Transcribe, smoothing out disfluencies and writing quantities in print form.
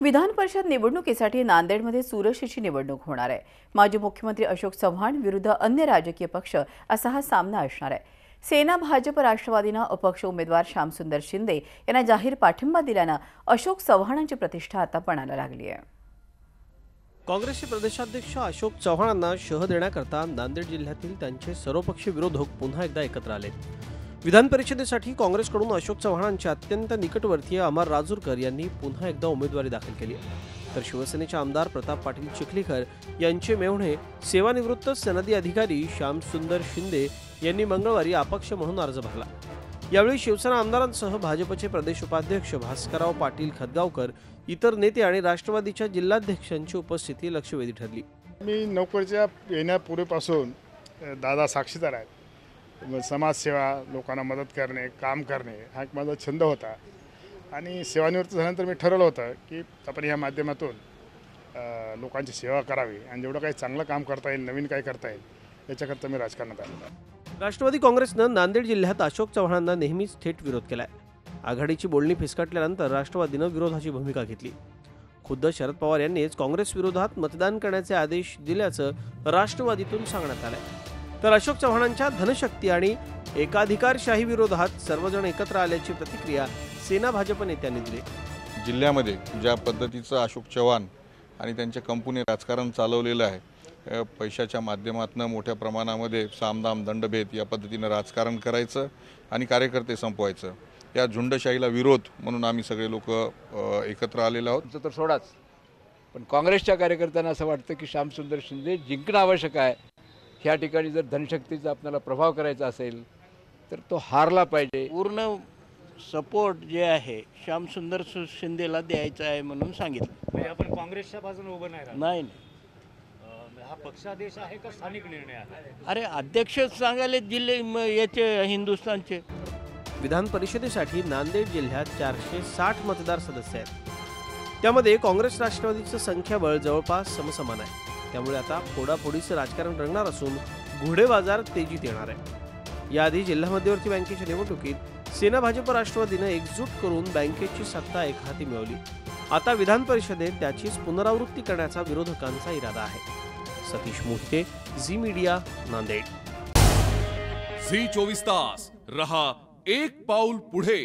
विधान परिषद निवडणुकीसाठी नांदेडमध्ये चुरशीची निवडणूक होणार आहे। माजी मुख्यमंत्री अशोक चव्हाण विरुद्ध अन्य राजकीय पक्ष असा हा सामना असणार आहे। सेना भाजप राष्ट्रवादीने अपक्ष उमेदवार श्यामसुंदर शिंदे यांना जाहीर पाठिंबा दिल्याने अशोक चव्हाणांची प्रतिष्ठा आता पणाला लागली आहे। काँग्रेसचे प्रदेशाध्यक्ष अशोक चव्हाणांना शह देण्याकरता नांदेड जिल्ह्यातील त्यांचे सर्वपक्षीय विरोधक पुन्हा एकदा एकत्र आले। विधान परिषदेसाठी काँग्रेसकडून अशोक चव्हाणांचे अत्यंत निकटवर्तीय अमर राजूरकर यांनी पुन्हा एकदा उमेदवारी दाखल केली आहे। तर शिवसेनेचे आमदार प्रताप पाटील चिखलीकर यांचे मेहुणे सेवानिवृत्त सनदी अधिकारी श्यामसुंदर शिंदे यांनी मंगळवारी अपक्ष म्हणून अर्ज भरला। यावेळी शिवसेना आमदारांसह भाजपचे प्रदेश उपाध्यक्ष भास्करराव पाटील खदगावकर, इतर नेते आणि राष्ट्रवादीच्या जिल्हाध्यक्षांची उपस्थिती लक्षवेधी ठरली। मी नोकरीच्या येण्यापूर्वीपासून दादा साक्षीदार आहेत। समाजसेवा, लोकांना मदत करणे, काम करणे हा एक माझा छंद होता आणि सेवानिवृत्त झाल्यानंतर मी ठरवलं होतं की आपण या माध्यमातून लोकांची सेवा करावी आणि जेवढं काही चांगलं काम करता येईल, नवीन काय करता येईल याच्याकरता मी राजकारणात आलो। राष्ट्रवादी काँग्रेसने नांदेड जिल्ह्यात अशोक चव्हाणांना नेहमीच थेट विरोध केलाय। आघाडीची बोलणी फिसकटल्यानंतर राष्ट्रवादीने विरोधाची भूमिका घेतली। खुद्द शरद पवार यांनीच काँग्रेस विरोधात मतदान करण्याचे आदेश दिल्याचं राष्ट्रवादीतून सांगण्यात आलंय। तर अशोक चव्हाणांच्या धनशक्ती आणि एकाधिकारशाही विरोधात सर्वजण एकत्र आल्याची प्रतिक्रिया सेना भाजप नेत्यांनी दिली। जिल्ह्यामध्ये ज्या पद्धतीचं अशोक चव्हाण आणि त्यांच्या कंपनी राजकारण चालवलेलं आहे, पैशाच्या माध्यमातून मोठ्या प्रमाणामध्ये सामदाम दंडभेद या पद्धतीने राजकारण करायचं आणि कार्यकर्ते संपवायचं, या झुंडशाहीला विरोध म्हणून आम्ही सगळे लोक एकत्र आलेलो आहोत। तर सोडाच, पण काँग्रेसच्या कार्यकर्त्यांना असं वाटतं की श्यामसुंदर शिंदे जिंकणं आवश्यक आहे। ह्या ठिकाणी जर धनशक्तीचा आपल्याला प्रभाव करायचा असेल तर तो हारला पाहिजे। पूर्ण सपोर्ट जे आहे श्यामसुंदर शिंदेला द्यायचा आहे म्हणून सांगितलं। म्हणजे आपण काँग्रेसच्या बाजूने उभं नाही नाही हा पक्षादेश आहे का स्थानिक निर्णय आहे? अरे अध्यक्ष सांगायले जिल्हे याचे हिंदुस्थानचे। विधान परिषदेसाठी नांदेड जिल्ह्यात 460 मतदार सदस्य आहेत। त्यामध्ये काँग्रेस राष्ट्रवादीचं संख्याबळ जवळपास समसमान आहे। त्यामुळे आता फोडाफोडीचं राजकारण रंगणार असून घोडे बाजार तेजीत येणार आहे। याआधी जिल्हा मध्यवर्ती बँकेच्या निवडणुकीत सेना भाजप राष्ट्रवादीने एकजूट करून बँकेची सत्ता एकहाती मिळवली। आता विधान परिषदेत त्याचीच पुनरावृत्ती करण्याचा विरोधकांचा इरादा आहे। Satish Mohite, Zee media, Nanded. Zee 24 तास रहा एक पाऊल पुढे।